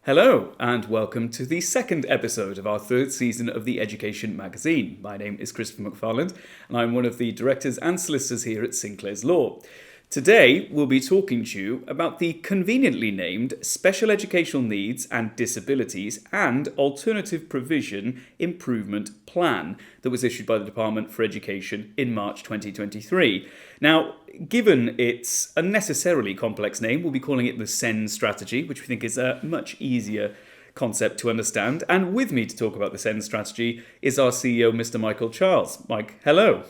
Hello, and welcome to the second episode of our third season of the Education magazine. My name is Christopher McFarland, and I'm one of the directors and solicitors here at Sinclair's Law. Today, we'll be talking to you about the conveniently named Special Educational Needs and Disabilities and Alternative Provision Improvement Plan that was issued by the Department for Education in March 2023. Now, given its unnecessarily complex name, we'll be calling it the SEN Strategy, which we think is a much easier concept to understand. And with me to talk about the SEN Strategy is our CEO, Mr. Michael Charles. Mike, hello.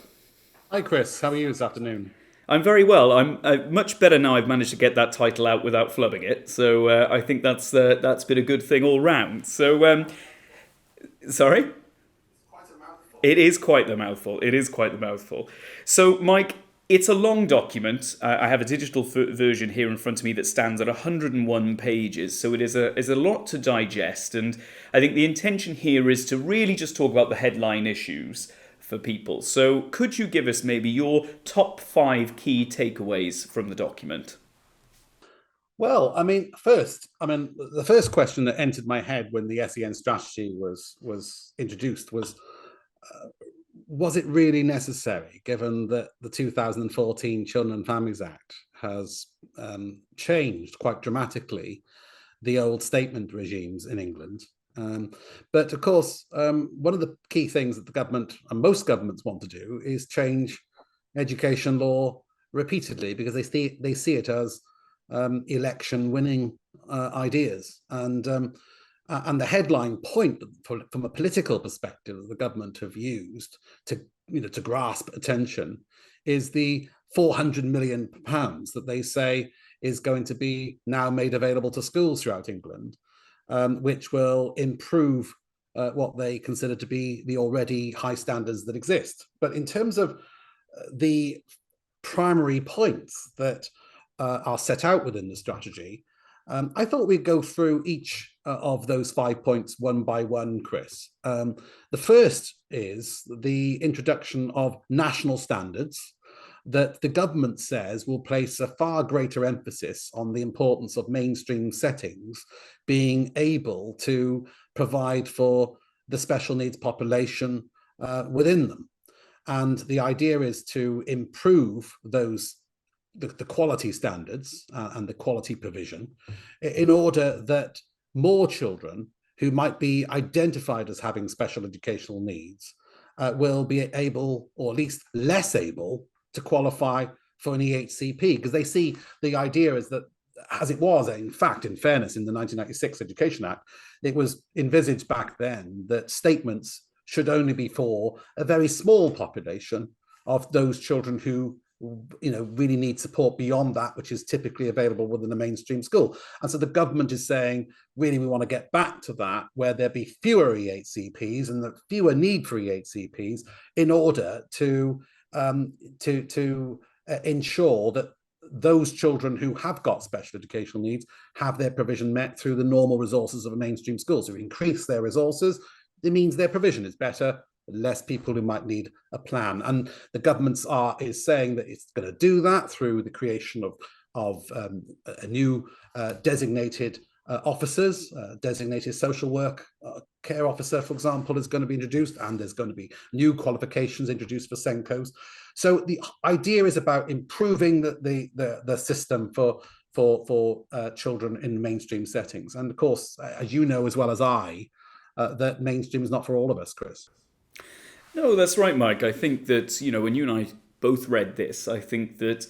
Hi, Chris. How are you this afternoon? I'm very well. I'm much better now. I've managed to get that title out without flubbing it, so I think that's been a good thing all round. So, sorry, it is quite the mouthful. It is quite the mouthful. So, Mike, it's a long document. I have a digital version here in front of me that stands at 101 pages, so it is a lot to digest. And I think the intention here is to really just talk about the headline issues for people. So could you give us maybe your top 5 key takeaways from the document? Well, the first question that entered my head when the SEN strategy was introduced was it really necessary, given that the 2014 Children and Families Act has changed quite dramatically the old statement regimes in England? But of course, one of the key things that the government and most governments want to do is change education law repeatedly because they see it as election winning ideas. And the headline point from a political perspective that the government have used to grasp attention is the £400 million that they say is going to be now made available to schools throughout England, which will improve what they consider to be the already high standards that exist. But in terms of the primary points that are set out within the strategy, I thought we'd go through each of those 5 points one by one, Chris. The first is the introduction of national standards that the government says will place a far greater emphasis on the importance of mainstream settings being able to provide for the special needs population within them. And the idea is to improve the quality standards and the quality provision in order that more children who might be identified as having special educational needs will be able, or at least less able, to qualify for an EHCP, because they see the idea is that, as it was, in fact, in fairness, in the 1996 Education Act, it was envisaged back then that statements should only be for a very small population of those children who really need support beyond that, which is typically available within a mainstream school. And so the government is saying, really, we want to get back to that, where there be fewer EHCPs and the fewer need for EHCPs in order to ensure that those children who have got special educational needs have their provision met through the normal resources of a mainstream school. So increase their resources, it means their provision is better, less people who might need a plan. And the government is saying that it's going to do that through the creation of a new designated officers, designated social work care officer, for example, is going to be introduced, and there's going to be new qualifications introduced for SENCOs. So the idea is about improving the system for children in mainstream settings. And of course, as you know as well as I, that mainstream is not for all of us, Chris. No, that's right, Mike. I think that, when you and I both read this, I think that,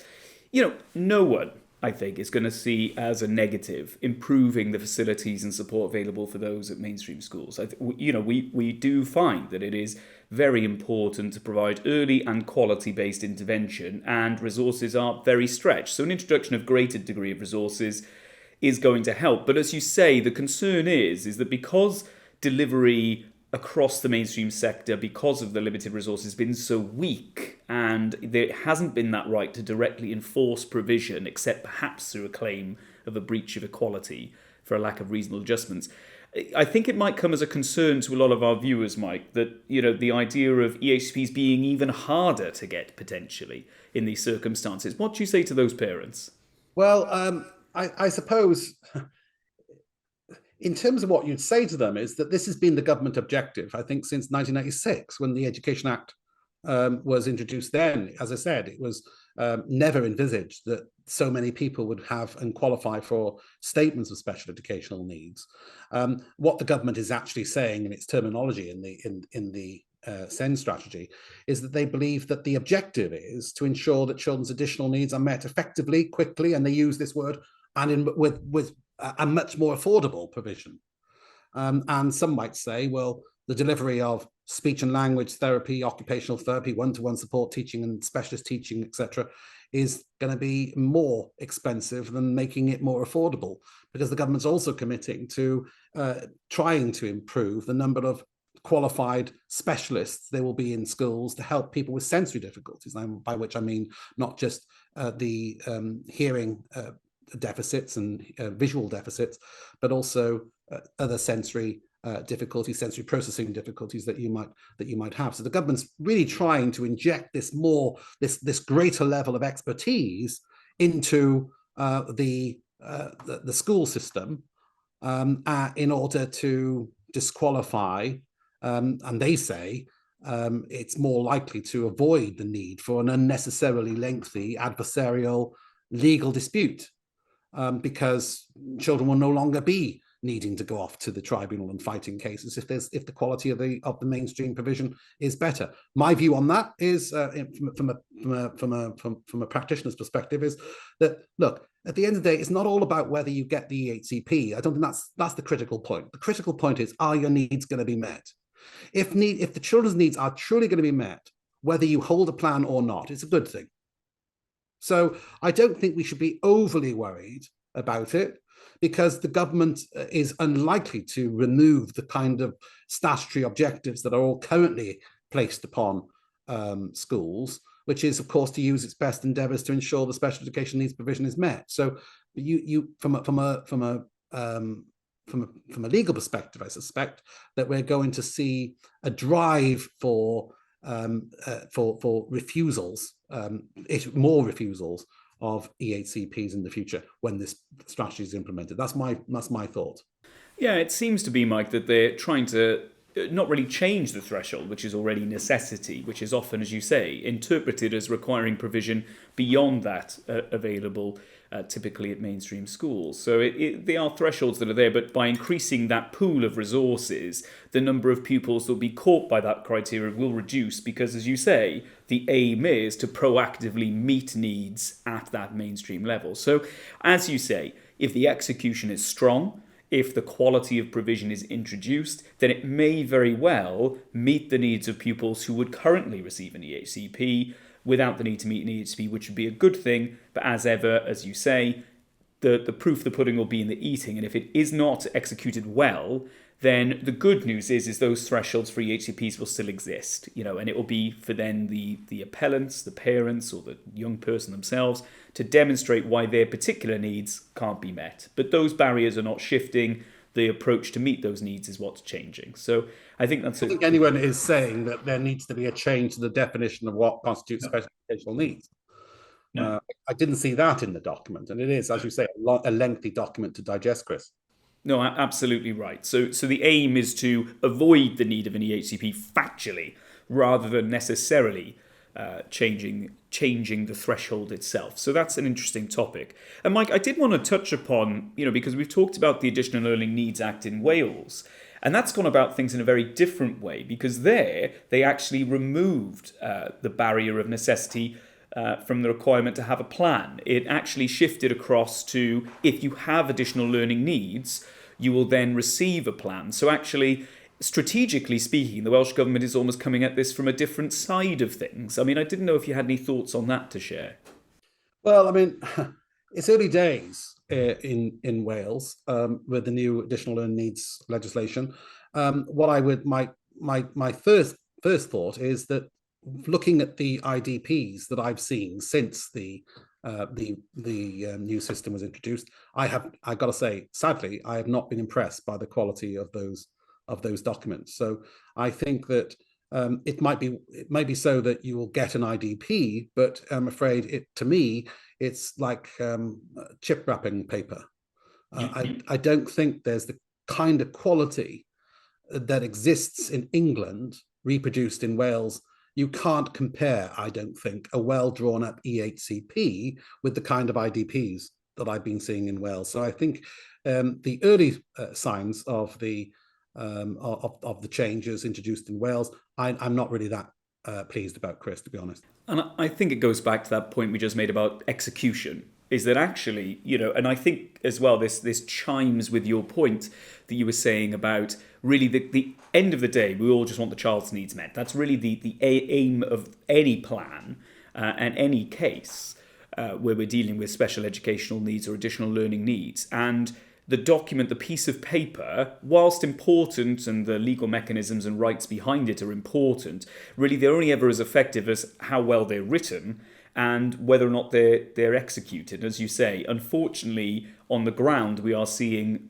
no one, I think, is going to see as a negative improving the facilities and support available for those at mainstream schools. We do find that it is very important to provide early and quality-based intervention, and resources are very stretched. So an introduction of greater degree of resources is going to help. But as you say, the concern is that because delivery across the mainstream sector, because of the limited resources, has been so weak, and there hasn't been that right to directly enforce provision, except perhaps through a claim of a breach of equality for a lack of reasonable adjustments. I think it might come as a concern to a lot of our viewers, Mike, that the idea of EHCPs being even harder to get potentially in these circumstances. What do you say to those parents? Well, I suppose in terms of what you'd say to them is that this has been the government objective, I think, since 1986, when the Education Act was introduced. Then, as I said, it was never envisaged that so many people would have and qualify for statements of special educational needs. What the government is actually saying in its terminology in the SEN strategy is that they believe that the objective is to ensure that children's additional needs are met effectively, quickly, and they use this word, and with a much more affordable provision. And some might say, well, the delivery of speech and language therapy, occupational therapy, one-to-one support teaching and specialist teaching, etc., is going to be more expensive than making it more affordable, because the government's also committing to trying to improve the number of qualified specialists there will be in schools to help people with sensory difficulties, by which I mean not just the hearing deficits and visual deficits, but also other sensory difficulties, sensory processing difficulties that you might have. So the government's really trying to inject this greater level of expertise into the school system in order to disqualify, and they say it's more likely to avoid the need for an unnecessarily lengthy adversarial legal dispute, because children will no longer be needing to go off to the tribunal and fighting cases if the quality of the mainstream provision is better. My view on that is, from a practitioner's perspective, is that, look, at the end of the day, it's not all about whether you get the EHCP. I don't think that's the critical point. The critical point is, are your needs going to be met? If the children's needs are truly going to be met, whether you hold a plan or not, it's a good thing. So I don't think we should be overly worried about it, because the government is unlikely to remove the kind of statutory objectives that are all currently placed upon schools, which is, of course, to use its best endeavours to ensure the special education needs provision is met. So, you from a legal perspective, I suspect that we're going to see a drive for refusals, more refusals of EHCPs in the future when this strategy is implemented. That's my thought. Yeah, it seems to be, Mike, that they're trying to not really change the threshold, which is already necessity, which is often, as you say, interpreted as requiring provision beyond that available typically at mainstream schools. So they are thresholds that are there, but by increasing that pool of resources, the number of pupils that will be caught by that criteria will reduce, because, as you say, the aim is to proactively meet needs at that mainstream level. So, as you say, if the execution is strong, if the quality of provision is introduced, then it may very well meet the needs of pupils who would currently receive an EHCP without the need to meet an EHCP, which would be a good thing. But as ever, as you say, the proof of the pudding will be in the eating. And if it is not executed well, then the good news is those thresholds for EHCPs will still exist, and it will be for then the appellants, the parents, or the young person themselves to demonstrate why their particular needs can't be met. But those barriers are not shifting. The approach to meet those needs is what's changing. So I think that's... I think anyone is saying that there needs to be a change to the definition of what constitutes special educational needs. No. I didn't see that in the document, and it is, as you say, a lengthy document to digest, Chris. No, absolutely right. So the aim is to avoid the need of an EHCP factually, rather than necessarily changing the threshold itself. So that's an interesting topic. And Mike, I did want to touch upon, because we've talked about the Additional Learning Needs Act in Wales, and that's gone about things in a very different way, because there they actually removed the barrier of necessity from the requirement to have a plan. It actually shifted across to, if you have additional learning needs, you will then receive a plan. So actually, strategically speaking, the Welsh Government is almost coming at this from a different side of things. I mean, I didn't know if you had any thoughts on that to share. Well, I mean, it's early days in Wales with the new additional learning needs legislation. What I would my first thought is that, looking at the IDPs that I've seen since the new system was introduced, I've got to say, sadly, I have not been impressed by the quality of those documents. So I think that it might be so that you will get an IDP, but I'm afraid to me it's like chip wrapping paper. I don't think there's kind of quality that exists in England, reproduced in Wales, you can't compare, I don't think, a well-drawn-up EHCP with the kind of IDPs that I've been seeing in Wales. So I think the early signs of the changes introduced in Wales, I'm not really that pleased about, Chris, to be honest. And I think it goes back to that point we just made about execution. Is that actually, and I think as well, this chimes with your point that you were saying about really the end of the day, we all just want the child's needs met. That's really the aim of any plan and any case where we're dealing with special educational needs or additional learning needs. And the document, the piece of paper, whilst important and the legal mechanisms and rights behind it are important, really they're only ever as effective as how well they're written and whether or not they're executed. As you say, unfortunately, on the ground, we are seeing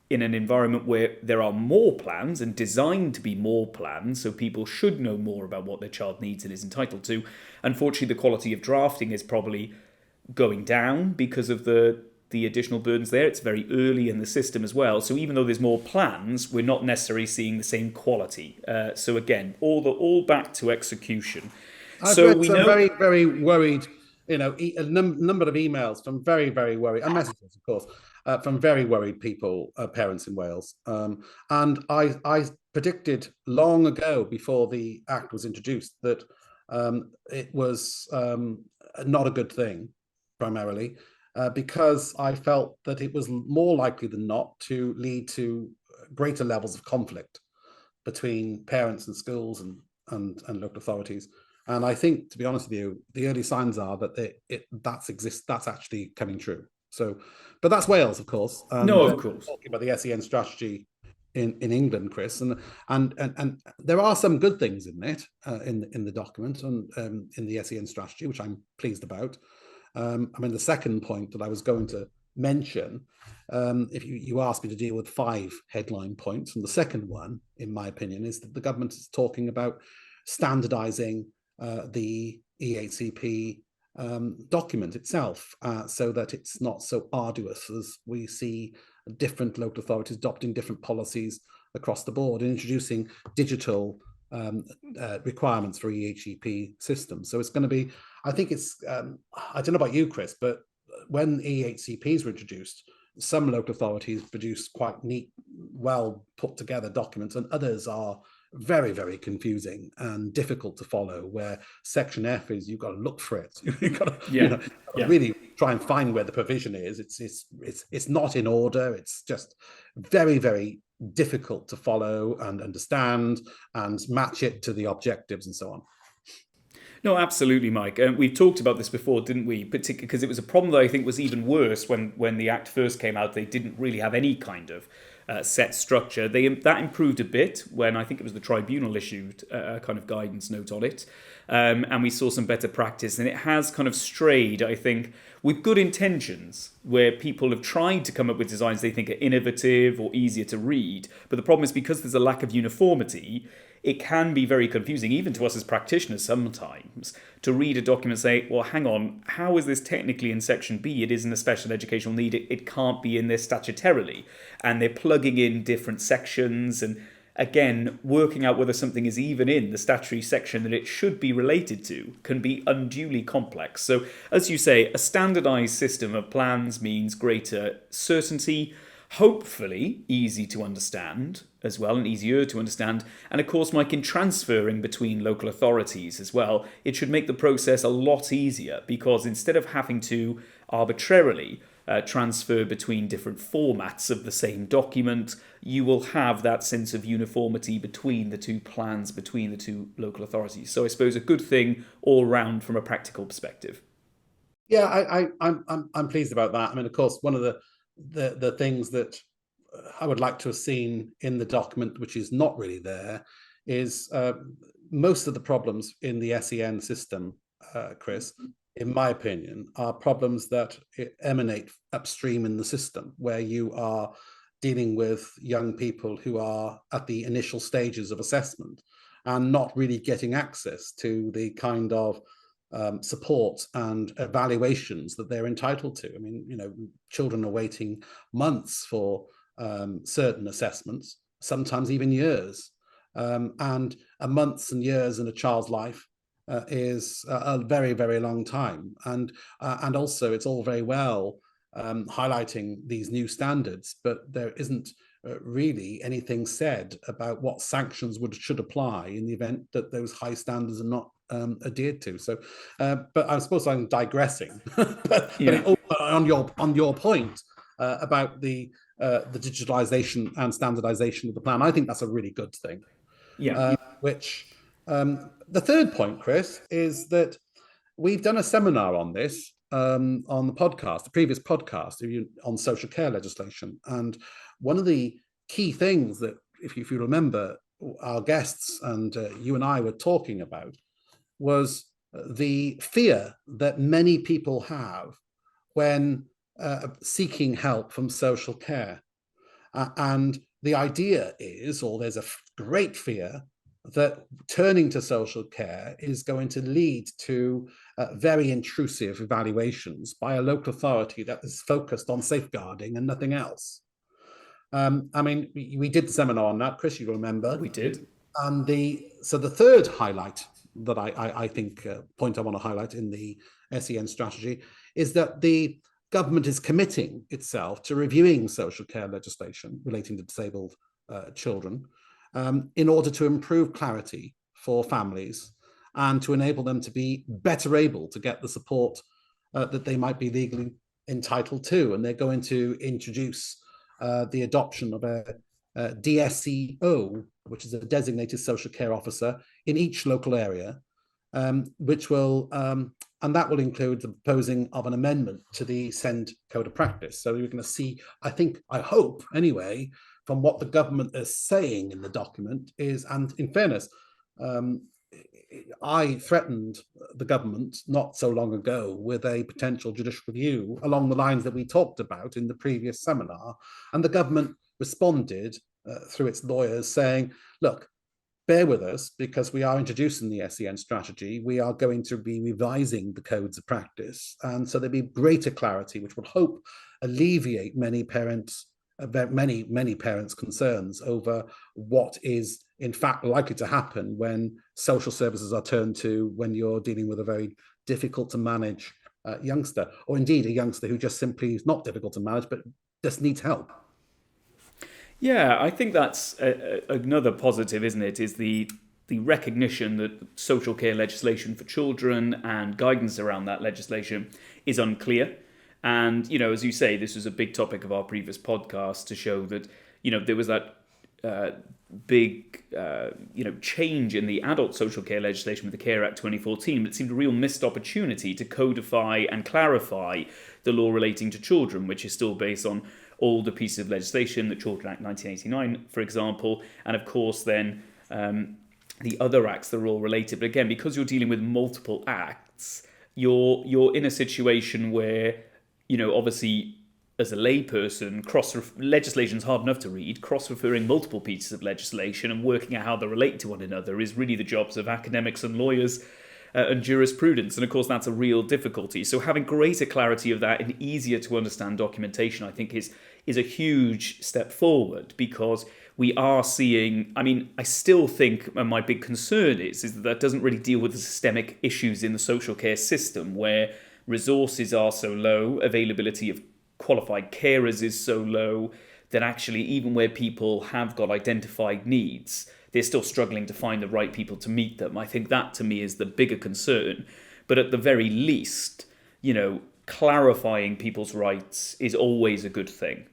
in an environment where there are more plans and designed to be more plans, so people should know more about what their child needs and is entitled to. Unfortunately, the quality of drafting is probably going down because of the additional burdens there. It's very early in the system as well. So even though there's more plans, we're not necessarily seeing the same quality. So again, all back to execution. I've read some very, very worried, a number of emails from very, very worried, and messages, of course, from very worried people, parents in Wales. And I predicted long ago, before the Act was introduced, that it was not a good thing, primarily, because I felt that it was more likely than not to lead to greater levels of conflict between parents and schools and local authorities. And I think, to be honest with you, the early signs are that that's actually coming true. So, but that's Wales, of course. No, of course. Talking about the SEN strategy in England, Chris, and there are some good things in it, in the document and in the SEN strategy, which I'm pleased about. The second point that I was going to mention, if you asked me to deal with 5 headline points, and the second one, in my opinion, is that the government is talking about standardizing the EHCP document itself, so that it's not so arduous as we see different local authorities adopting different policies across the board and introducing digital requirements for EHCP systems. So it's going to be, I think it's, I don't know about you, Chris, but when EHCPs were introduced, some local authorities produce quite neat, well put together documents, and others are very, very confusing and difficult to follow, where section F is you've got to look for it. You've got to, really try and find where the provision is. It's not in order. It's just very, very difficult to follow and understand and match it to the objectives and so on. No, absolutely, Mike. We've talked about this before, didn't we? Particularly because it was a problem that I think was even worse when the Act first came out. They didn't really have any kind of set structure. That improved a bit when I think it was the tribunal issued a kind of guidance note on it. And we saw some better practice. And it has kind of strayed, I think, with good intentions, where people have tried to come up with designs they think are innovative or easier to read. But the problem is, because there's a lack of uniformity, it can be very confusing, even to us as practitioners sometimes, to read a document and say, well, hang on, how is this technically in section B? It isn't a special educational need. It can't be in there statutorily. And they're plugging in different sections and, again, working out whether something is even in the statutory section that it should be related to can be unduly complex. So, as you say, a standardised system of plans means greater certainty, hopefully easy to understand as well, and easier to understand. And of course, Mike, in transferring between local authorities as well, it should make the process a lot easier, because instead of having to arbitrarily transfer between different formats of the same document, you will have that sense of uniformity between the two plans, between the two local authorities. So I suppose a good thing all round from a practical perspective. Yeah, I'm pleased about that. I mean, of course, one of the things that I would like to have seen in the document, which is not really there, is most of the problems in the SEN system, Chris, in my opinion, are problems that emanate upstream in the system, where you are dealing with young people who are at the initial stages of assessment and not really getting access to the kind of support and evaluations that they're entitled to. I mean, children are waiting months for certain assessments, sometimes even years. And months and years in a child's life is a very, very long time. And also it's all very well highlighting these new standards, but there isn't really anything said about what sanctions should apply in the event that those high standards are not adhered to. So, but I suppose I'm digressing. but on your point about the digitalization and standardization of the plan, I think that's a really good thing. Yeah. The third point, Chris, is that we've done a seminar on this on the podcast, the previous podcast on social care legislation. And one of the key things that, if you remember, our guests and you and I were talking about was the fear that many people have when seeking help from social care. And the idea is, or there's a great fear, that turning to social care is going to lead to very intrusive evaluations by a local authority that is focused on safeguarding and nothing else. I mean, we did the seminar on that, Chris, you remember. We did. And so the third highlight that I think point I want to highlight in the SEN strategy is that the government is committing itself to reviewing social care legislation relating to disabled children in order to improve clarity for families and to enable them to be better able to get the support that they might be legally entitled to. And they're going to introduce the adoption of a DSCO, which is a designated social care officer in each local area, which will, and that will include the proposing of an amendment to the SEND Code of Practice. So you're going to see, I hope anyway, from what the government is saying in the document is, and in fairness, I threatened the government not so long ago with a potential judicial review along the lines that we talked about in the previous seminar. And the government responded through its lawyers saying, look, bear with us because we are introducing the SEN strategy. We are going to be revising the codes of practice. And so there'll be greater clarity, which would hope alleviate many parents' concerns over what is in fact likely to happen when social services are turned to when you're dealing with a very difficult to manage youngster, or indeed a youngster who just simply is not difficult to manage but just needs help. Yeah, I think that's another positive, isn't it? Is the recognition that social care legislation for children and guidance around that legislation is unclear. And, as you say, this was a big topic of our previous podcast to show that, there was that big, change in the adult social care legislation with the Care Act 2014. But it seemed a real missed opportunity to codify and clarify the law relating to children, which is still based on older pieces of legislation, the Children Act 1989, for example, and of course then the other acts that are all related. But again, because you're dealing with multiple acts, you're in a situation where, obviously, as a layperson, legislation is hard enough to read. Cross-referring multiple pieces of legislation and working out how they relate to one another is really the jobs of academics and lawyers and jurisprudence. And of course, that's a real difficulty. So having greater clarity of that and easier to understand documentation, I think, is a huge step forward, because we are seeing, I still think, and my big concern is that doesn't really deal with the systemic issues in the social care system, where resources are so low, availability of qualified carers is so low, that actually even where people have got identified needs, they're still struggling to find the right people to meet them. I think that, to me, is the bigger concern. But at the very least, clarifying people's rights is always a good thing.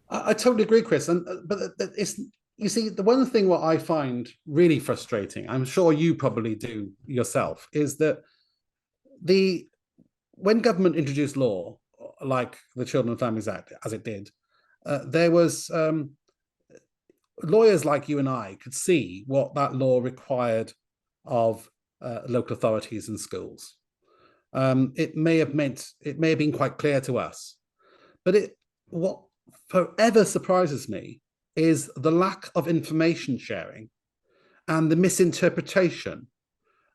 I totally agree, Chris. But it's, you see, the one thing what I find really frustrating, I'm sure you probably do yourself, is that when government introduced law like the Children and Families Act, as it did, there was lawyers like you and I could see what that law required of local authorities and schools. It may have been quite clear to us, but what forever surprises me is the lack of information sharing and the misinterpretation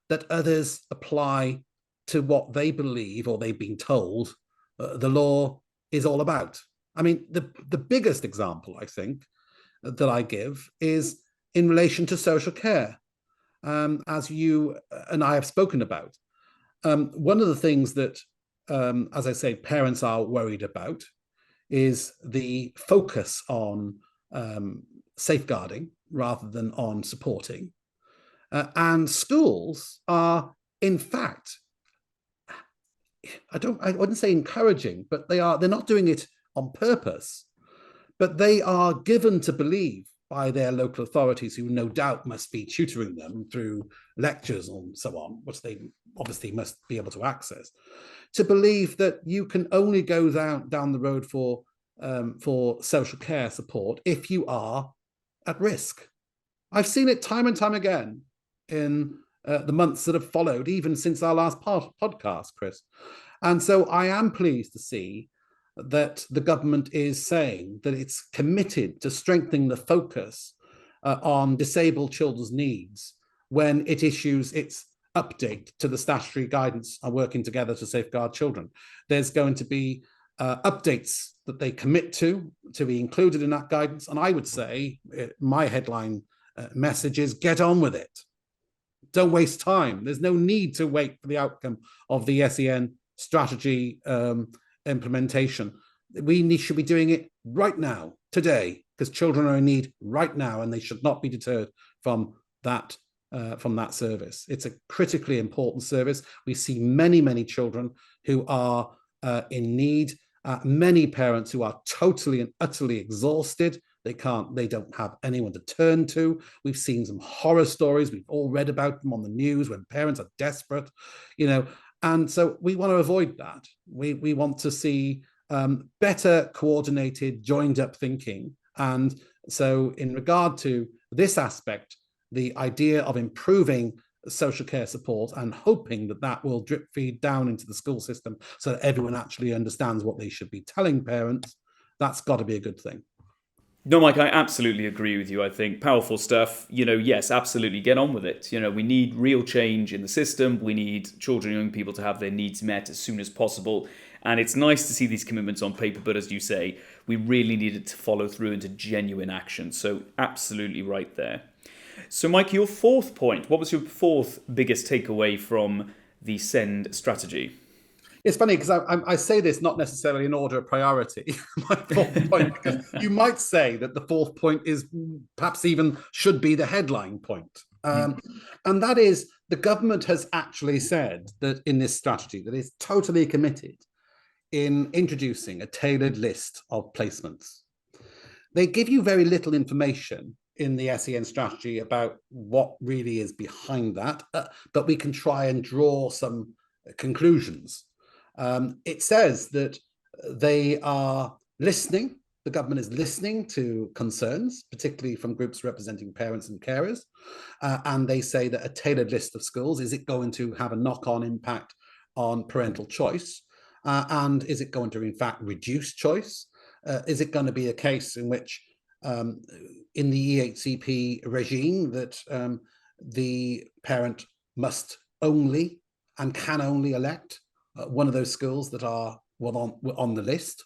that others apply to what they believe or they've been told the law is all about. I mean, the biggest example, I think, that I give is in relation to social care, as you and I have spoken about. One of the things that, as I say, parents are worried about is the focus on safeguarding rather than on supporting. And schools are, in fact, I wouldn't say encouraging, but they're not doing it on purpose, but they are given to believe by their local authorities, who no doubt must be tutoring them through lectures and so on, which they obviously must be able to access, to believe that you can only go down the road for social care support if you are at risk. I've seen it time and time again in the months that have followed, even since our last podcast, Chris. And so I am pleased to see that the government is saying that it's committed to strengthening the focus on disabled children's needs when it issues its update to the statutory guidance on working together to safeguard children. There's going to be updates that they commit to be included in that guidance. And I would say my headline message is get on with it. Don't waste time. There's no need to wait for the outcome of the SEN strategy implementation. We should be doing it right now, today, because children are in need right now, and they should not be deterred from that service. It's a critically important service. We see many children who are in need, many parents who are totally and utterly exhausted. They don't have anyone to turn to. We've seen some horror stories. We've all read about them on the news when parents are desperate, and so we want to avoid that. We want to see better coordinated, joined up thinking. And so in regard to this aspect, the idea of improving social care support and hoping that will drip feed down into the school system so that everyone actually understands what they should be telling parents, that's got to be a good thing. No, Mike, I absolutely agree with you. I think powerful stuff. Yes, absolutely, get on with it. We need real change in the system. We need children and young people to have their needs met as soon as possible. And it's nice to see these commitments on paper, but as you say, we really need it to follow through into genuine action. So absolutely right there. So Mike, your fourth point, what was your fourth biggest takeaway from the SEN strategy? It's funny because I say this not necessarily in order of priority. My fourth point, because you might say that the fourth point is perhaps even should be the headline point. And that is, the government has actually said that in this strategy that it's totally committed in introducing a tailored list of placements. They give you very little information in the SEN strategy about what really is behind that, but we can try and draw some conclusions. It says that they are listening. The government is listening to concerns, particularly from groups representing parents and carers. And they say that a tailored list of schools, is it going to have a knock-on impact on parental choice? And is it going to, in fact, reduce choice? Is it going to be a case in which, in the EHCP regime, that the parent must only and can only elect one of those schools that are on the list,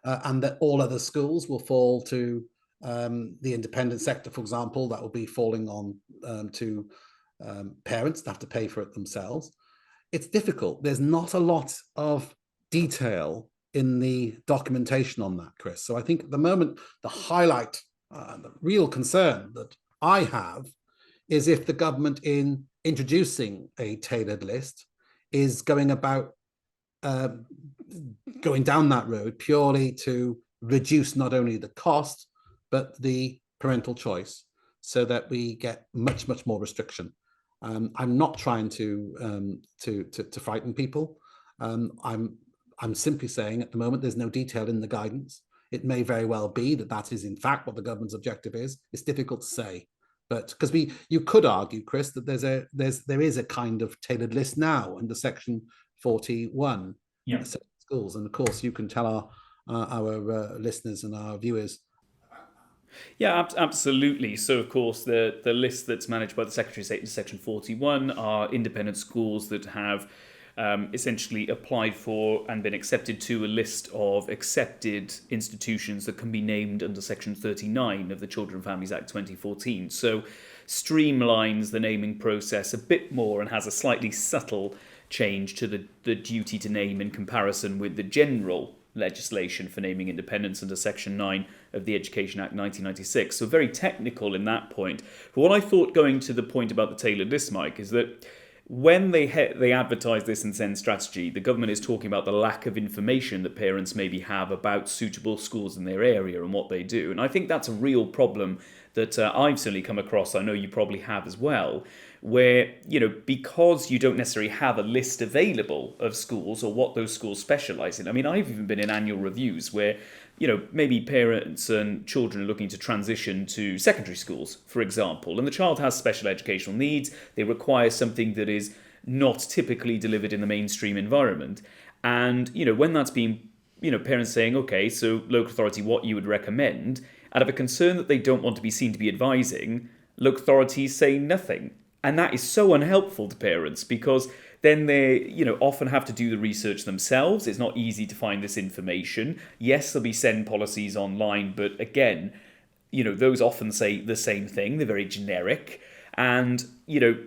and that all other schools will fall to the independent sector, for example, that will be falling on to parents that have to pay for it themselves. It's difficult. There's not a lot of detail in the documentation on that, Chris. So I think at the moment, the highlight, the real concern that I have is if the government, in introducing a tailored list, is going about going down that road purely to reduce not only the cost, but the parental choice, so that we get much more restriction. I'm not trying to frighten people. I'm simply saying at the moment there's no detail in the guidance. It may very well be that is in fact what the government's objective is. It's difficult to say, but because you could argue, Chris, that there is a kind of tailored list now under Section 41, Yeah. schools, and of course you can tell our listeners and our viewers. Yeah, absolutely. So, of course, the list that's managed by the Secretary of State in Section 41 are independent schools that have essentially applied for and been accepted to a list of accepted institutions that can be named under Section 39 of the Children and Families Act 2014. So streamlines the naming process a bit more and has a slightly subtle change to the duty to name in comparison with the general legislation for naming independents under Section 9 of the Education Act 1996. So very technical in that point. But what I thought, going to the point about the tailored list, Mike, is that when they advertise this in SEN Strategy, the government is talking about the lack of information that parents maybe have about suitable schools in their area and what they do. And I think that's a real problem that I've certainly come across. I know you probably have as well, where, because you don't necessarily have a list available of schools or what those schools specialise in. I mean, I've even been in annual reviews where, maybe parents and children are looking to transition to secondary schools, for example, and the child has special educational needs. They require something that is not typically delivered in the mainstream environment. And, when that's being, parents saying, okay, so local authority, what you would recommend, out of a concern that they don't want to be seen to be advising, local authorities say nothing. And that is so unhelpful to parents, because then they, often have to do the research themselves. It's not easy to find this information. Yes, there'll be SEND policies online, but again, those often say the same thing. They're very generic. And,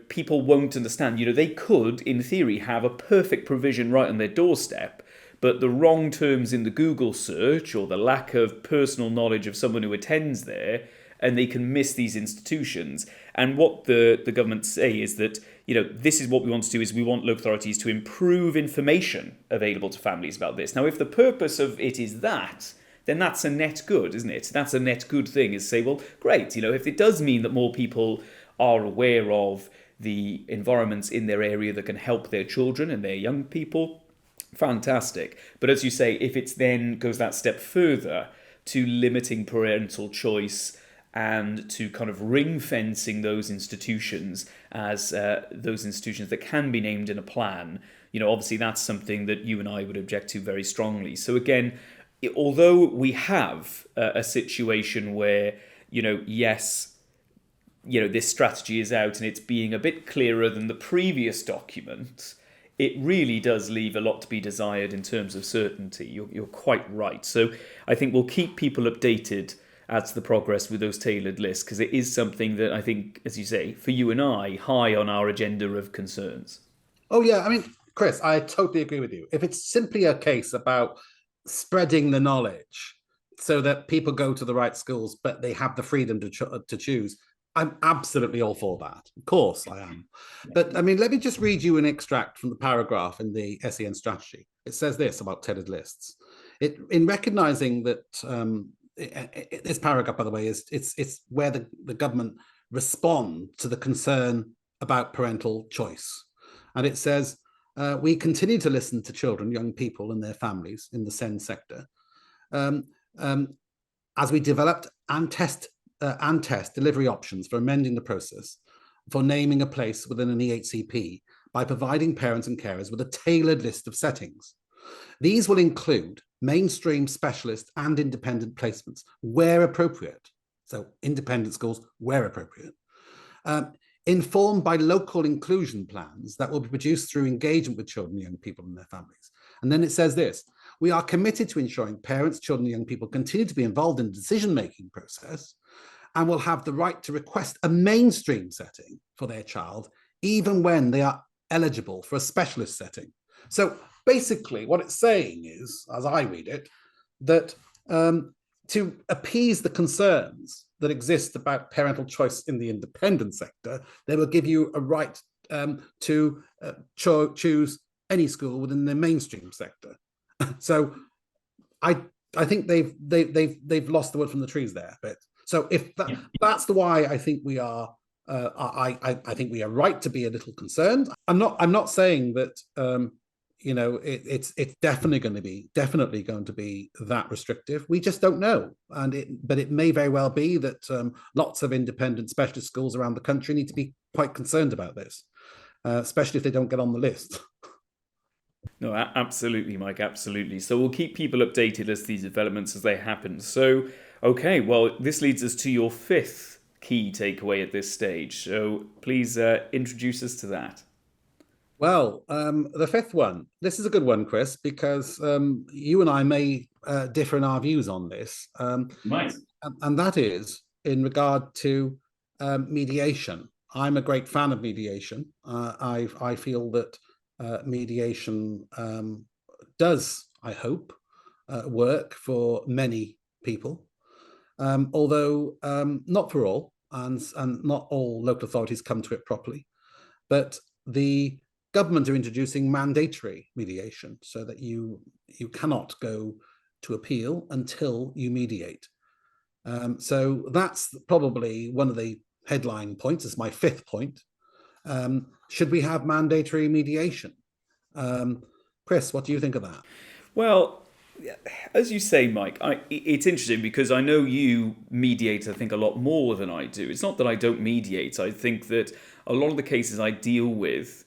people won't understand. They could, in theory, have a perfect provision right on their doorstep, but the wrong terms in the Google search or the lack of personal knowledge of someone who attends there, and they can miss these institutions. And what the government say is that, this is what we want to do, is we want local authorities to improve information available to families about this. Now, if the purpose of it is that, then that's a net good, isn't it? That's a net good thing, is say, well, great, if it does mean that more people are aware of the environments in their area that can help their children and their young people, fantastic. But as you say, if it then goes that step further to limiting parental choice and to kind of ring fencing those institutions as those institutions that can be named in a plan, obviously that's something that you and I would object to very strongly. So again, although we have a situation where, yes, this strategy is out and it's being a bit clearer than the previous document, it really does leave a lot to be desired in terms of certainty. You're quite right. So I think we'll keep people updated as to the progress with those tailored lists, because it is something that I think, as you say, for you and I, high on our agenda of concerns. Oh, yeah. I mean, Chris, I totally agree with you. If it's simply a case about spreading the knowledge so that people go to the right schools, but they have the freedom to choose, I'm absolutely all for that. Of course I am. But I mean, let me just read you an extract from the paragraph in the SEN strategy. It says this about tailored lists. In recognizing that this paragraph, by the way, it's where the government respond to the concern about parental choice. And it says, we continue to listen to children, young people and their families in the SEN sector as we developed and test delivery options for amending the process for naming a place within an EHCP by providing parents and carers with a tailored list of settings. These will include mainstream, specialist and independent placements where appropriate. So independent schools where appropriate. Informed by local inclusion plans that will be produced through engagement with children and young people and their families. And then it says this: we are committed to ensuring parents, children and young people continue to be involved in the decision-making process and will have the right to request a mainstream setting for their child, even when they are eligible for a specialist setting. So basically what it's saying is, as I read it, that to appease the concerns that exist about parental choice in the independent sector, they will give you a right to choose any school within the mainstream sector. So I think they've lost the wood from the trees there a bit. So if that's the why I think we are I think we are right to be a little concerned. I'm not saying that it's definitely going to be that restrictive. We just don't know, but it may very well be that lots of independent specialist schools around the country need to be quite concerned about this, especially if they don't get on the list. No, absolutely, Mike, absolutely. So we'll keep people updated as these developments as they happen. So, okay, well, this leads us to your fifth key takeaway at this stage. So please introduce us to that. Well, the fifth one. This is a good one, Chris, because you and I may differ in our views on this, Right. and that is in regard to mediation. I'm a great fan of mediation. I feel that mediation does, I hope, work for many people, although not for all, and not all local authorities come to it properly. But the government are introducing mandatory mediation so that you cannot go to appeal until you mediate. So that's probably one of the headline points. It's my fifth point. Should we have mandatory mediation? Chris, what do you think of that? Well, as you say, Mike, it's interesting because I know you mediate, I think, a lot more than I do. It's not that I don't mediate. I think that a lot of the cases I deal with,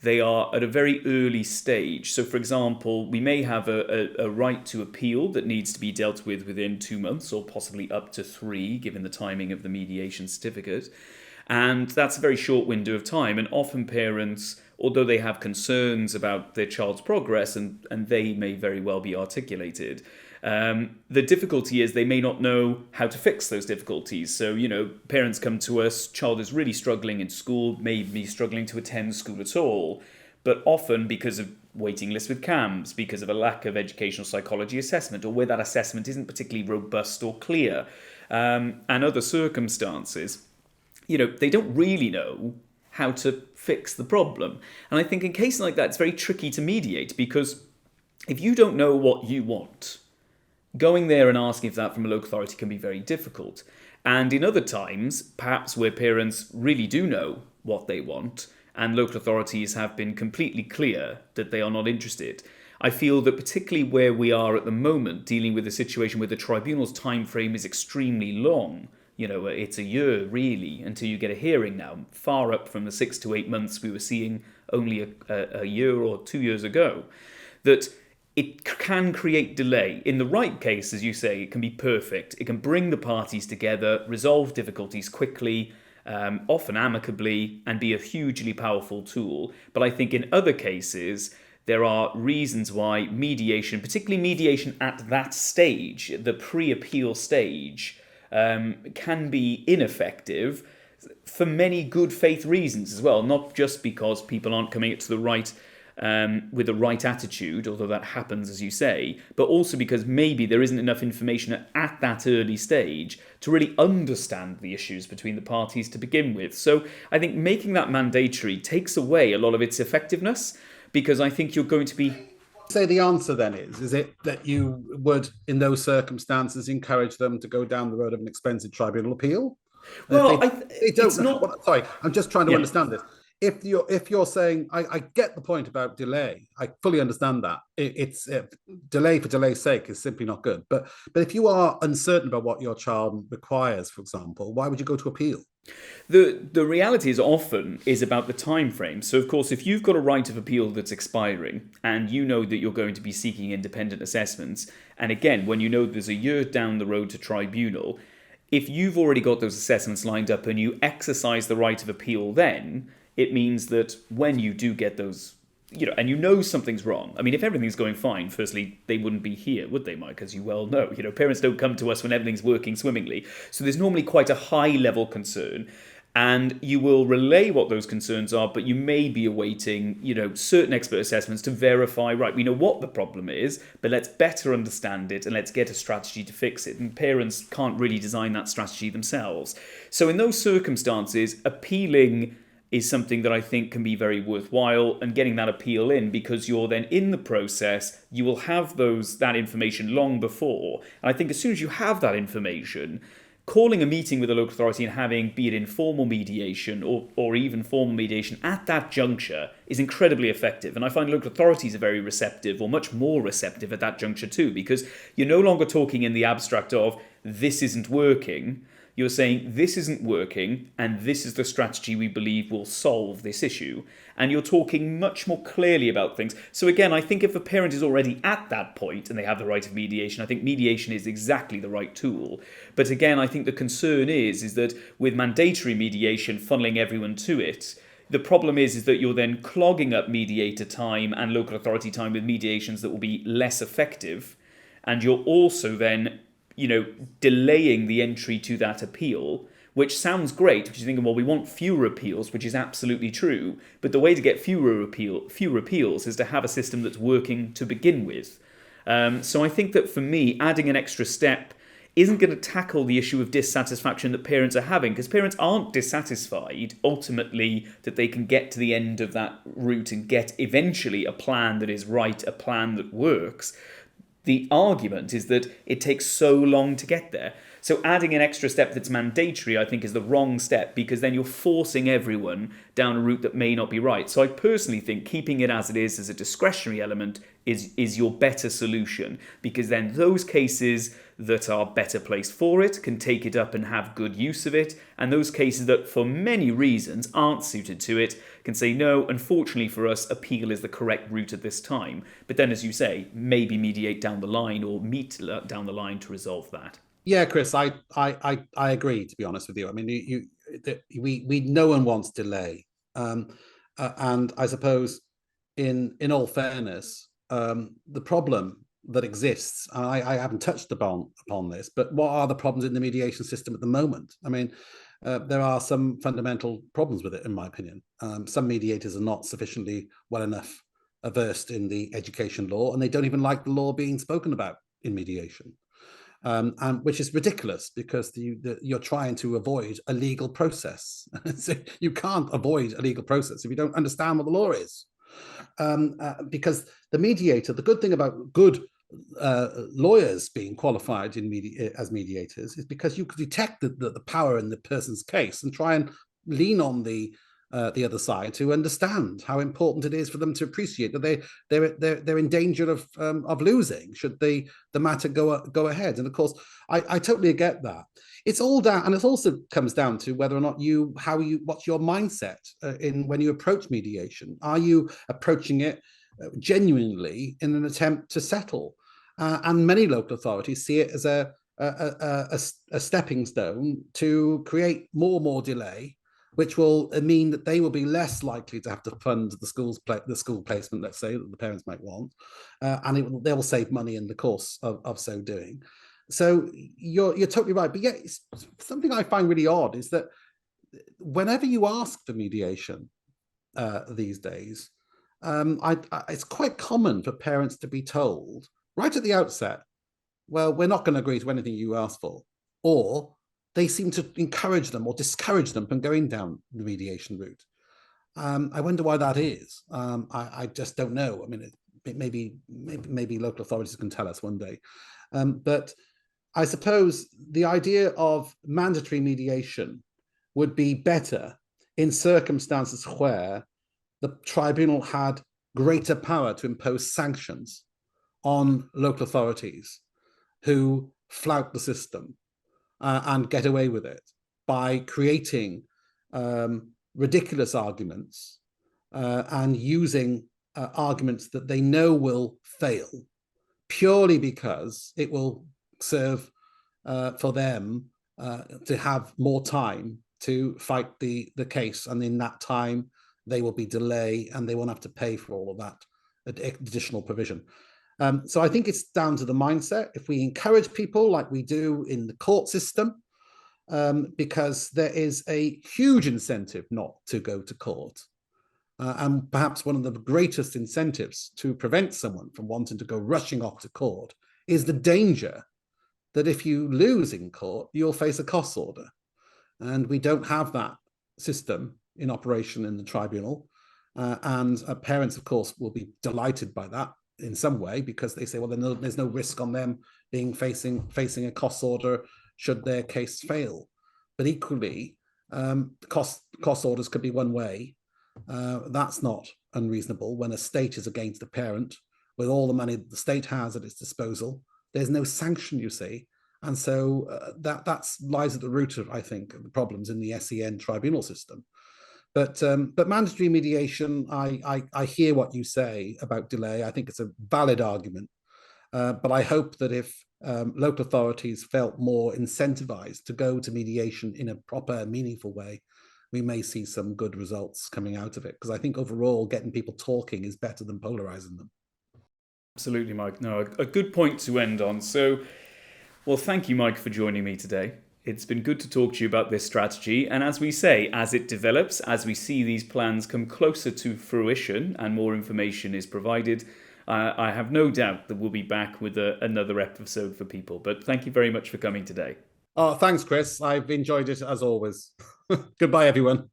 they are at a very early stage. So, for example, we may have a right to appeal that needs to be dealt with within 2 months or possibly up to 3, given the timing of the mediation certificate. And that's a very short window of time. And often parents, although they have concerns about their child's progress, and they may very well be articulated, the difficulty is they may not know how to fix those difficulties. So, parents come to us, child is really struggling in school, may be struggling to attend school at all, but often because of waiting lists with CAMS, because of a lack of educational psychology assessment, or where that assessment isn't particularly robust or clear, and other circumstances, they don't really know how to fix the problem. And I think in cases like that, it's very tricky to mediate because if you don't know what you want, going there and asking for that from a local authority can be very difficult. And in other times, perhaps where parents really do know what they want and local authorities have been completely clear that they are not interested, I feel that particularly where we are at the moment, dealing with a situation where the tribunal's time frame is extremely long, it's a year really until you get a hearing now, far up from the 6 to 8 months we were seeing only a year or 2 years ago, that it can create delay. In the right case, as you say, it can be perfect. It can bring the parties together, resolve difficulties quickly, often amicably, and be a hugely powerful tool. But I think in other cases, there are reasons why mediation, particularly mediation at that stage, the pre-appeal stage, can be ineffective for many good faith reasons as well, not just because people aren't coming to the right with the right attitude, although that happens, as you say, but also because maybe there isn't enough information at that early stage to really understand the issues between the parties to begin with. So I think making that mandatory takes away a lot of its effectiveness, because I think you're going to be... Say the answer then is it that you would, in those circumstances, encourage them to go down the road of an expensive tribunal appeal? Well, They don't it's not... sorry, I'm just trying to Yeah. understand this. If you're saying, I get the point about delay, I fully understand that. It's delay for delay's sake is simply not good. But if you are uncertain about what your child requires, for example, why would you go to appeal? The reality is often is about the time frame. So, of course, if you've got a right of appeal that's expiring and you know that you're going to be seeking independent assessments, and again, when you know there's a year down the road to tribunal, if you've already got those assessments lined up and you exercise the right of appeal then, it means that when you do get those, and something's wrong. I mean, if everything's going fine, firstly, they wouldn't be here, would they, Mike? As you well know, parents don't come to us when everything's working swimmingly. So there's normally quite a high level concern. And you will relay what those concerns are, but you may be awaiting, certain expert assessments to verify, right, we know what the problem is, but let's better understand it and let's get a strategy to fix it. And parents can't really design that strategy themselves. So in those circumstances, appealing is something that I think can be very worthwhile, and getting that appeal in, because you're then in the process, you will have that information long before. And I think as soon as you have that information, calling a meeting with a local authority and having, be it informal mediation or even formal mediation at that juncture, is incredibly effective. And I find local authorities are very receptive, or much more receptive at that juncture too, because you're no longer talking in the abstract of, this isn't working. You're saying, this isn't working, and this is the strategy we believe will solve this issue. And you're talking much more clearly about things. So again, I think if a parent is already at that point and they have the right of mediation, I think mediation is exactly the right tool. But again, I think the concern is that with mandatory mediation funneling everyone to it, The problem is that you're then clogging up mediator time and local authority time with mediations that will be less effective, and you're also then, delaying the entry to that appeal, which sounds great because you're thinking, well, we want fewer appeals, which is absolutely true. But the way to get fewer appeals is to have a system that's working to begin with. So I think that for me, adding an extra step isn't going to tackle the issue of dissatisfaction that parents are having, because parents aren't dissatisfied ultimately that they can get to the end of that route and get eventually a plan that is right, a plan that works. The argument is that it takes so long to get there. So adding an extra step that's mandatory, I think, is the wrong step, because then you're forcing everyone down a route that may not be right. So I personally think keeping it as it is as a discretionary element is your better solution, because then those cases that are better placed for it can take it up and have good use of it, and those cases that for many reasons aren't suited to it can say, no, unfortunately for us, appeal is the correct route at this time. But then, as you say, maybe mediate down the line or meet down the line to resolve that. Yeah, Chris, I agree. To be honest with you, I mean, we no one wants delay, and I suppose in all fairness, the problem that exists, and I haven't touched upon this, but what are the problems in the mediation system at the moment? I mean, there are some fundamental problems with it, in my opinion. Some mediators are not sufficiently well enough versed in the education law, and they don't even like the law being spoken about in mediation. And which is ridiculous, because you're trying to avoid a legal process. So you can't avoid a legal process if you don't understand what the law is. Because the mediator, the good thing about good lawyers being qualified as mediators is because you can detect the power in the person's case and try and lean on the other side to understand how important it is for them to appreciate that they're in danger of losing should the matter go ahead. And of course, I totally get that. It's all down, and it also comes down to whether or not what's your mindset in when you approach mediation. Are you approaching it genuinely in an attempt to settle? And many local authorities see it as a stepping stone to create more delay, which will mean that they will be less likely to have to fund the school placement, let's say, that the parents might want, and they will save money in the course of so doing. So you're totally right. But yeah, something I find really odd is that whenever you ask for mediation these days, it's quite common for parents to be told right at the outset, well, we're not going to agree to anything you ask for, or they seem to encourage them or discourage them from going down the mediation route. I wonder why that is. I just don't know. I mean, maybe local authorities can tell us one day. But I suppose the idea of mandatory mediation would be better in circumstances where the tribunal had greater power to impose sanctions on local authorities who flout the system and get away with it by creating ridiculous arguments and using arguments that they know will fail purely because it will serve for them to have more time to fight the case. And in that time, they will be delayed and they won't have to pay for all of that additional provision. So I think it's down to the mindset. If we encourage people like we do in the court system, because there is a huge incentive not to go to court. And perhaps one of the greatest incentives to prevent someone from wanting to go rushing off to court is the danger that if you lose in court, you'll face a cost order. And we don't have that system in operation in the tribunal. And parents, of course, will be delighted by that in some way, because they say, well, there's no risk on them being facing a cost order should their case fail. But equally, cost orders could be one way. That's not unreasonable when a state is against a parent with all the money that the state has at its disposal. There's no sanction, you see. And so that lies at the root of, I think, the problems in the SEN tribunal system. But mandatory mediation, I hear what you say about delay. I think it's a valid argument. But I hope that if local authorities felt more incentivized to go to mediation in a proper, meaningful way, we may see some good results coming out of it. Because I think overall, getting people talking is better than polarizing them. Absolutely, Mike. No, a good point to end on. So, well, thank you, Mike, for joining me today. It's been good to talk to you about this strategy. And as we say, as it develops, as we see these plans come closer to fruition and more information is provided, I have no doubt that we'll be back with another episode for people. But thank you very much for coming today. Oh, thanks, Chris. I've enjoyed it as always. Goodbye, everyone.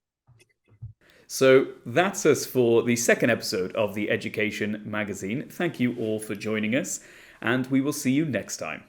So that's us for the second episode of the Education Magazine. Thank you all for joining us, and we will see you next time.